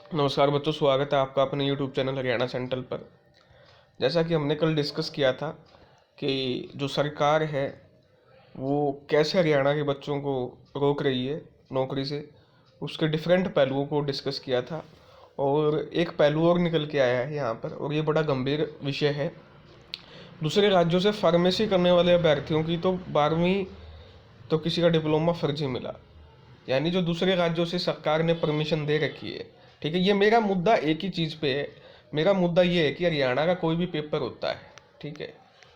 नमस्कार बच्चों, स्वागत है आपका अपने YouTube चैनल हरियाणा सेंट्रल पर। जैसा कि हमने कल डिस्कस किया था कि जो सरकार है वो कैसे हरियाणा के बच्चों को रोक रही है नौकरी से, उसके डिफरेंट पहलुओं को डिस्कस किया था। और एक पहलू और निकल के आया है यहाँ पर, और ये बड़ा गंभीर विषय है। दूसरे राज्यों से फार्मेसी करने वाले अभ्यर्थियों की तो 12वीं तो किसी का डिप्लोमा फर्जी मिला, यानी जो दूसरे राज्यों से सरकार ने परमिशन दे रखी है। ठीक है, ये मेरा मुद्दा एक ही चीज़ पे है। मेरा मुद्दा ये है कि हरियाणा का कोई भी पेपर होता है, ठीक है,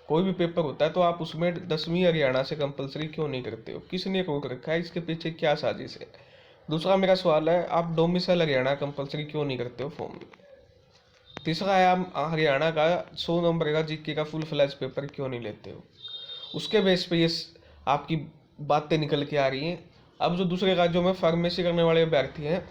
कोई भी पेपर होता है तो आप उसमें 10वीं हरियाणा से कंपलसरी क्यों नहीं करते हो? किसने रोक रखा है? इसके पीछे क्या साजिश है? दूसरा मेरा सवाल है, आप डोमिसाइल हरियाणा कंपलसरी क्यों नहीं करते हो फॉर्म में? तीसरा है, आप हरियाणा का 100 नंबर का जीके का फुल फ्लैश पेपर क्यों नहीं लेते हो? उसके बेस पे ये आपकी बातें निकल के आ रही हैं। अब जो दूसरे राज्यों में फार्मेसी करने वाले अभ्यर्थी हैं,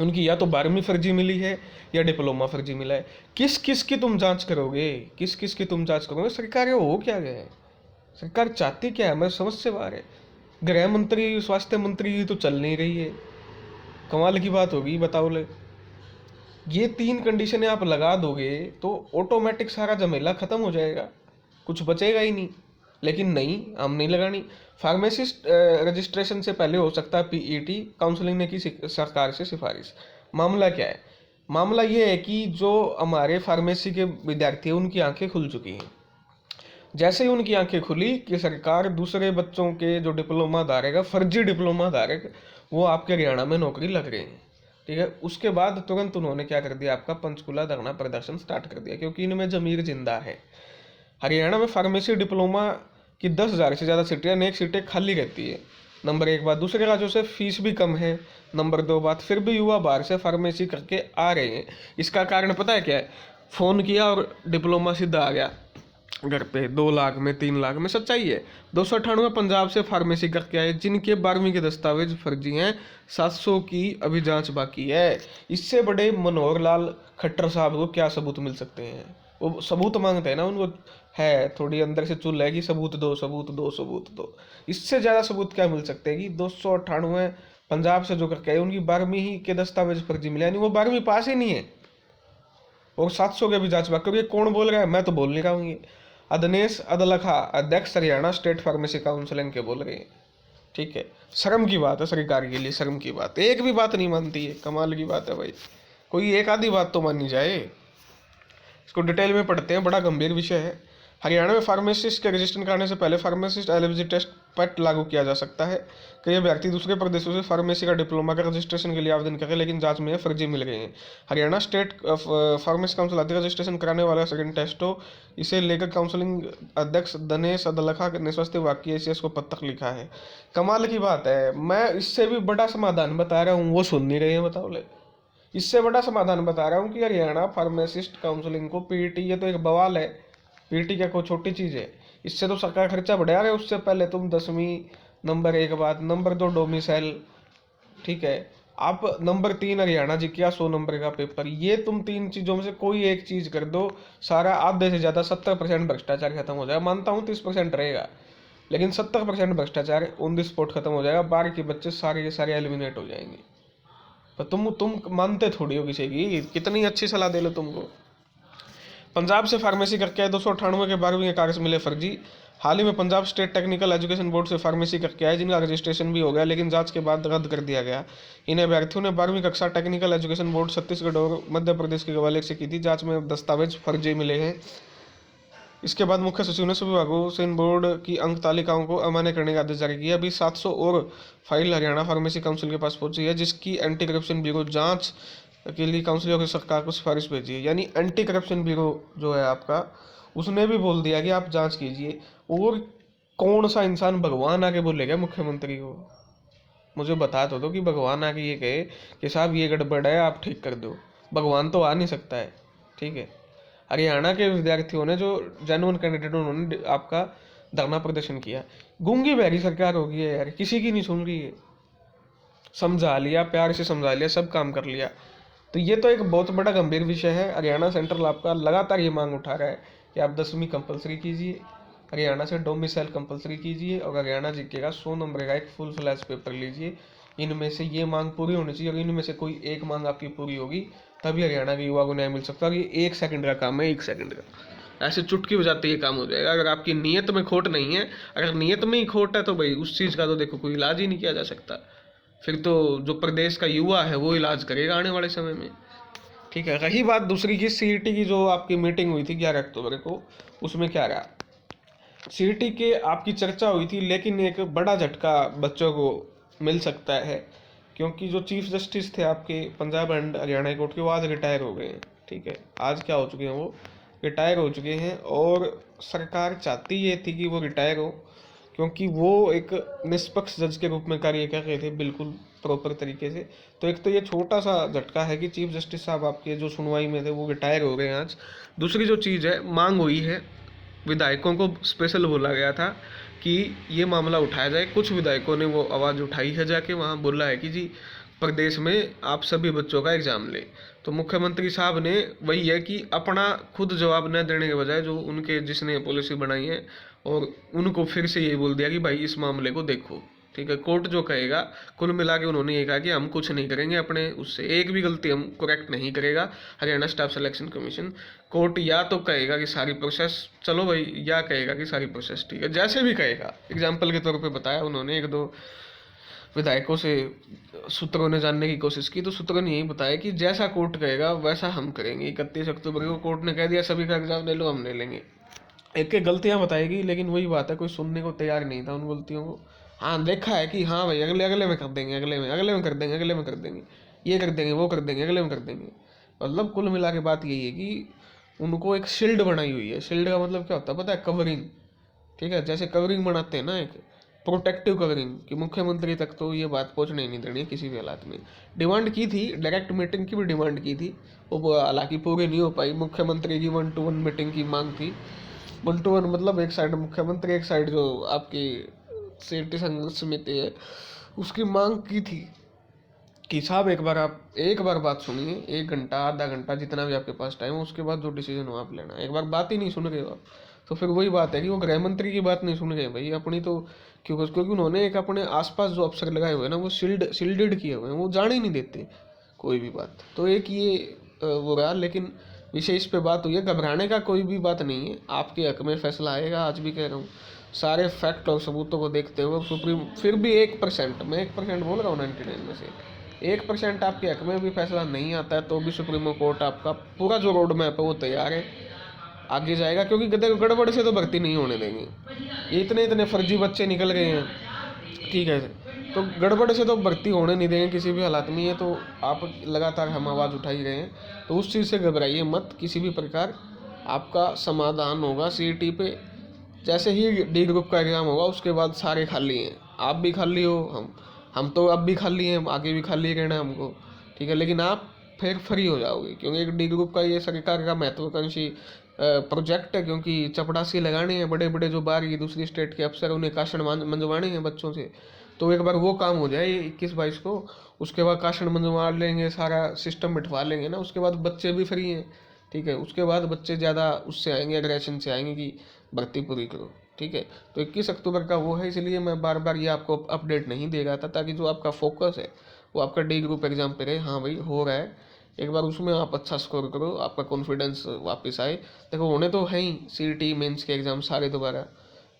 उनकी या तो 12वीं फर्जी मिली है या डिप्लोमा फर्जी मिला है। किस किस की तुम जांच करोगे? किस किस की तुम जांच करोगे? सरकार हो क्या गया है? सरकार चाहती क्या है? मैं समझ से बाहर है। गृह मंत्री, स्वास्थ्य मंत्री तो चल नहीं रही है। कमाल की बात होगी, बताओ ले। ये तीन कंडीशनें आप लगा दोगे तो ऑटोमेटिक सारा झमेला खत्म हो जाएगा, कुछ बचेगा ही नहीं। लेकिन नहीं, हम नहीं लगानी। फार्मेसिस्ट रजिस्ट्रेशन से पहले हो सकता है पीईटी। काउंसलिंग ने की सरकार से सिफारिश। मामला क्या है? मामला ये है कि जो हमारे फार्मेसी के विद्यार्थी हैं उनकी आंखें खुल चुकी हैं। जैसे ही उनकी आंखें खुली कि सरकार दूसरे बच्चों के जो डिप्लोमा धारक है, फर्जी डिप्लोमा धारक, वो आपके हरियाणा में नौकरी लग रहे हैं, ठीक है, उसके बाद तुरंत उन्होंने क्या कर दिया, आपका पंचकूला धरना प्रदर्शन स्टार्ट कर दिया, क्योंकि इनमें जमीर जिंदा है। हरियाणा में फार्मेसी डिप्लोमा की 10,000 से ज़्यादा सीटें, अनेक सीटें खाली रहती है। नंबर एक बात। दूसरे राज्यों से फीस भी कम है। नंबर दो बात, फिर भी युवा बाहर से फार्मेसी करके आ रहे हैं। इसका कारण पता है क्या है? फ़ोन किया और डिप्लोमा सीधा आ गया घर पे, 2 लाख में, 3 लाख में। सच्चाई है। 298 पंजाब से फार्मेसी करके आए जिनके 12वीं के दस्तावेज फर्जी हैं। 700 की अभी जांच बाकी है। इससे बड़े मनोहर लाल खट्टर साहब को क्या सबूत मिल सकते हैं? वो सबूत मांगते हैं ना, उनको है थोड़ी अंदर से चुल है कि सबूत दो, सबूत दो, सबूत दो। इससे ज़्यादा सबूत क्या मिल सकते हैं कि 298 पंजाब से जो करके आए उनकी 12वीं ही के दस्तावेज फर्जी मिले, यानी वो 12वीं पास ही नहीं है। और 700 के भी जांच बाकी। ये कौन बोल रहा है? मैं तो बोल नहीं रहा हूँ, ये अदनेश अदलखा, अध्यक्ष हरियाणा स्टेट फार्मेसी काउंसिल के बोल रहे हैं। ठीक है, शर्म की बात है सरकार के लिए, शर्म की बात है। एक भी बात नहीं मानती है, कमाल की बात है भाई। कोई एक आधी बात तो मानी जाए। इसको डिटेल में पढ़ते हैं, बड़ा गंभीर विषय है। हरियाणा में फार्मासिस्ट के रजिस्ट्रेशन कराने से पहले फार्मासिस्ट एलिजिबिलिटी टेस्ट पट लागू किया जा सकता है। कई अभ्यर्थी दूसरे प्रदेशों से फार्मेसी का डिप्लोमा का रजिस्ट्रेशन के लिए आवेदन करें, लेकिन जांच में फर्जी मिल गए हैं। हरियाणा स्टेट फार्मेसी काउंसिल अधिक रजिस्ट्रेशन कराने वाला सेकंड टेस्ट हो, इसे लेकर काउंसिलिंग अध्यक्ष दिनेश अदलखा ने स्वास्थ्य विभाग की एसीएस को पत्र लिखा है। कमाल की बात है। मैं इससे भी बड़ा समाधान बता रहा हूँ, वो सुन नहीं रहे हैं, बताओ ले। इससे बड़ा समाधान बता रहा हूँ कि हरियाणा फार्मासिस्ट काउंसिलिंग को पीईटी, ये तो एक बवाल है। पीईटी क्या कोई छोटी चीज़ है? इससे तो सरकार खर्चा बढ़ा रहे। उससे पहले तुम 10वीं नंबर एक बात, नंबर दो डोमिसाइल, ठीक है, आप नंबर 3 हरियाणा जी क्या 100 नंबर का पेपर, ये तुम तीन चीज़ों में से कोई एक चीज़ कर दो, सारा आधे से ज़्यादा 70% भ्रष्टाचार खत्म हो जाएगा। मानता हूँ 30% रहेगा, लेकिन 70% भ्रष्टाचार ऑन द स्पॉट खत्म हो जाएगा। बाहर के बच्चे सारे के सारे एलिमिनेट हो जाएंगे। पर तुम मानते थोड़ी हो किसी की, कितनी अच्छी सलाह दे लो तुमको। पंजाब से फार्मेसी करके आए 298 के 12वीं के कागज मिले फर्जी। हाल ही में Punjab state technical education board से फार्मेसी करके आए जिनका रजिस्ट्रेशन भी हो गया, लेकिन जांच के बाद रद्द कर दिया गया। इन अभ्यर्थियों ने 12वीं कक्षा टेक्निकल एजुकेशन बोर्ड छत्तीसगढ़ और मध्य प्रदेश के ग्वालियर से की थी। जांच में दस्तावेज फर्जी मिले हैं। इसके बाद मुख्य सचिव ने सभी विभागों से इन बोर्ड की अंक तालिकाओं को अमान्य करने का आदेश जारी किया। अभी 700 और फाइल हरियाणा फार्मेसी काउंसिल के पास पहुंची है, जिसकी एंटी करप्शन ब्यूरो जांच के लिए काउंसिल की सरकार को सिफारिश भेजी है। यानी एंटी करप्शन ब्यूरो जो है आपका, उसने भी बोल दिया कि आप जांच कीजिए। और कौन सा इंसान भगवान आके बोलेगा मुख्यमंत्री को? मुझे बता तो दो कि भगवान आके ये कहे कि साहब ये गड़बड़ है, आप ठीक कर दो। भगवान तो आ नहीं सकता है, ठीक है। हरियाणा के विद्यार्थियों ने, जो जेन्युइन कैंडिडेट, उन्होंने आपका धरना प्रदर्शन किया। गूंगी बहरी सरकार होगी है यार, किसी की नहीं सुन रही है। समझा लिया, प्यार से समझा लिया, सब काम कर लिया। तो ये तो एक बहुत बड़ा गंभीर विषय है। हरियाणा सेंट्रल आपका लगातार ये मांग उठा रहा है कि आप 10वीं कंपलसरी कीजिए, हरियाणा से डोमिसाइल कंपलसरी कीजिए, और हरियाणा जीके का 100 नंबर का एक फुल फ्लैश पेपर लीजिए। इनमें से ये मांग पूरी होनी चाहिए और इनमें से कोई एक मांग आपकी पूरी होगी, तभी हरियाणा के युवा को न्याय मिल सकता है। और ये 1 सेकंड का काम है, 1 सेकंड का, ऐसे चुटकी बजाते ये काम हो जाएगा। अगर आपकी नीयत में खोट नहीं है, अगर नीयत में ही खोट है तो भाई उस चीज़ का तो देखो कोई इलाज ही नहीं किया जा सकता। फिर तो जो प्रदेश का युवा है वो इलाज करेगा आने वाले समय में। ठीक है, रही बात दूसरी की सीईटी की, जो आपकी मीटिंग हुई थी 11 अक्टूबर को, उसमें क्या रहा? सीईटी के आपकी चर्चा हुई थी, लेकिन एक बड़ा झटका बच्चों को मिल सकता है, क्योंकि जो चीफ जस्टिस थे आपके Punjab and Haryana high court के, वो आज रिटायर हो गए हैं। ठीक है, आज क्या हो चुके हैं, वो रिटायर हो चुके हैं। और सरकार चाहती ये थी कि वो रिटायर हो, क्योंकि वो एक निष्पक्ष जज के रूप में कार्य कर रहे थे बिल्कुल प्रॉपर तरीके से। तो एक तो ये छोटा सा झटका है कि चीफ जस्टिस साहब आपके जो सुनवाई में थे वो रिटायर हो गए हैं आज। दूसरी जो चीज़ है, मांग हुई है, विधायकों को स्पेशल बोला गया था कि ये मामला उठाया जाए। कुछ विधायकों ने वो आवाज़ उठाई है, जाके वहाँ बोला है कि जी प्रदेश में आप सभी बच्चों का एग्ज़ाम लें। तो मुख्यमंत्री साहब ने वही है कि अपना खुद जवाब न देने के बजाय जो उनके जिसने पॉलिसी बनाई है, और उनको फिर से ये बोल दिया कि भाई इस मामले को देखो। ठीक है, कोर्ट जो कहेगा, कुल मिला के उन्होंने ये कहा कि हम कुछ नहीं करेंगे, अपने उससे एक भी गलती हम करेक्ट नहीं करेगा Haryana staff selection commission. Court या तो कहेगा कि सारी प्रोसेस चलो भाई, या कहेगा कि सारी प्रोसेस ठीक है, जैसे भी कहेगा। एग्जाम्पल के तौर पे बताया उन्होंने, एक दो विधायकों से सूत्रों ने जानने की कोशिश की, तो सूत्रों ने यही बताया कि जैसा कोर्ट कहेगा वैसा हम करेंगे। 31 अक्टूबर को कोर्ट ने कह दिया सभी का एग्जाम ले लो, हम ले लेंगे। एक एक गलतियां बताएगी, लेकिन वही बात है, कोई सुनने को तैयार नहीं था उन गलतियों को। हाँ, देखा है कि हाँ भाई अगले अगले में कर देंगे, अगले में कर देंगे, अगले में कर देंगे, ये कर देंगे, वो कर देंगे, अगले में कर देंगे। मतलब कुल मिला के बात यही है कि उनको एक शील्ड बनाई हुई है। शील्ड का मतलब क्या होता है पता है? कवरिंग। ठीक है, जैसे कवरिंग बनाते हैं ना, एक प्रोटेक्टिव कवरिंग, कि मुख्यमंत्री तक तो ये बात पहुंचने ही नहीं देनी है किसी भी हालात में। डिमांड की थी, डायरेक्ट मीटिंग की भी डिमांड की थी, वो हालांकि पूरी नहीं हो पाई। मुख्यमंत्री की 1-to-1 मीटिंग की मांग थी। 1-to-1 मतलब एक साइड मुख्यमंत्री, एक साइड जो आपकी सीईटी संघर्ष समिति है, उसकी मांग की थी कि साहब एक बार बात सुनिए, 1 घंटा आधा घंटा जितना भी आपके पास टाइम हो, उसके बाद जो डिसीजन हो आप लेना। एक बार बात ही नहीं सुन रहे हो आप, तो फिर वही बात है कि वो गृह मंत्री की बात नहीं सुन रहे भाई अपनी। तो क्योंकि उन्होंने एक अपने आसपास जो अफसर लगाए हुए हैं ना, वो शील्डेड किए हुए हैं, वो जाने ही नहीं देते कोई भी बात। तो एक ये वो रहा। लेकिन विषय इस पे बात हुई है, घबराने का कोई भी बात नहीं है, आपके हक में फैसला आएगा। आज भी कह रहा हूँ, सारे फैक्ट और सबूतों को देखते हुए सुप्रीम, फिर भी 1%, मैं 1% बोल रहा हूँ 99 में से 1% आपके हक में भी फैसला नहीं आता है, तो भी सुप्रीम कोर्ट आपका पूरा जो रोड मैप है वो तैयार है, आगे जाएगा। क्योंकि गड़बड़ से तो भर्ती नहीं होने देंगे। ये इतने इतने फर्जी बच्चे निकल गए हैं, ठीक है, तो गड़बड़ से तो भर्ती होने नहीं देंगे किसी भी हालात में। ये तो आप लगातार हम आवाज़ उठा ही रहे हैं, तो उस चीज़ से घबराइए मत किसी भी प्रकार। आपका समाधान होगा सीईटी पे। जैसे ही डी ग्रुप का एग्ज़ाम होगा उसके बाद सारे खाली हैं, आप भी खाली हो, हम तो अब भी खाली हैं, आगे भी खाली रहना है हमको। ठीक है, लेकिन आप फिर फ्री हो जाओगे, क्योंकि एक डी ग्रुप का ये सरकार का महत्वाकांक्षी प्रोजेक्ट है। क्योंकि चपड़ासी लगाने हैं, बड़े बड़े जो बाहर की दूसरी स्टेट के अफसर, उन्हें काशन मंजवाने हैं बच्चों से। तो एक बार वो काम हो जाए 21-22 को, उसके बाद काशन मंजवा लेंगे, सारा सिस्टम बिठवा लेंगे ना, उसके बाद बच्चे भी फ्री हैं। ठीक है, उसके बाद बच्चे ज़्यादा उससे आएंगे, एग्रेशन से आएंगे कि भर्ती पूरी करो। ठीक है, तो 21 अक्टूबर का वो है, इसलिए मैं बार बार ये आपको अपडेट नहीं दे रहा था, ताकि जो आपका फोकस है वो आपका डी ग्रुप एग्जाम पे रहे। हाँ भाई हो रहा है, एक बार उसमें आप अच्छा स्कोर करो, आपका कॉन्फिडेंस वापस आए। देखो होने तो है ही सीईटी मेंस के एग्ज़ाम सारे दोबारा।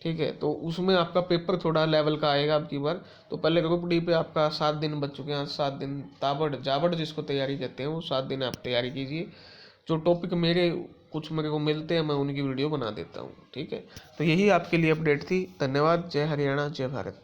ठीक है, तो उसमें आपका पेपर थोड़ा लेवल का आएगा अब की बार। तो पहले ग्रुप डी पे आपका 7 दिन बच चुके हैं, 7 दिन ताबड़ जाबड़ जिसको तैयारी कहते हैं, वो 7 दिन आप तैयारी कीजिए। जो टॉपिक मेरे को मिलते हैं, मैं उनकी वीडियो बना देता हूँ। ठीक है, तो यही आपके लिए अपडेट थी। धन्यवाद। जय हरियाणा, जय भारत।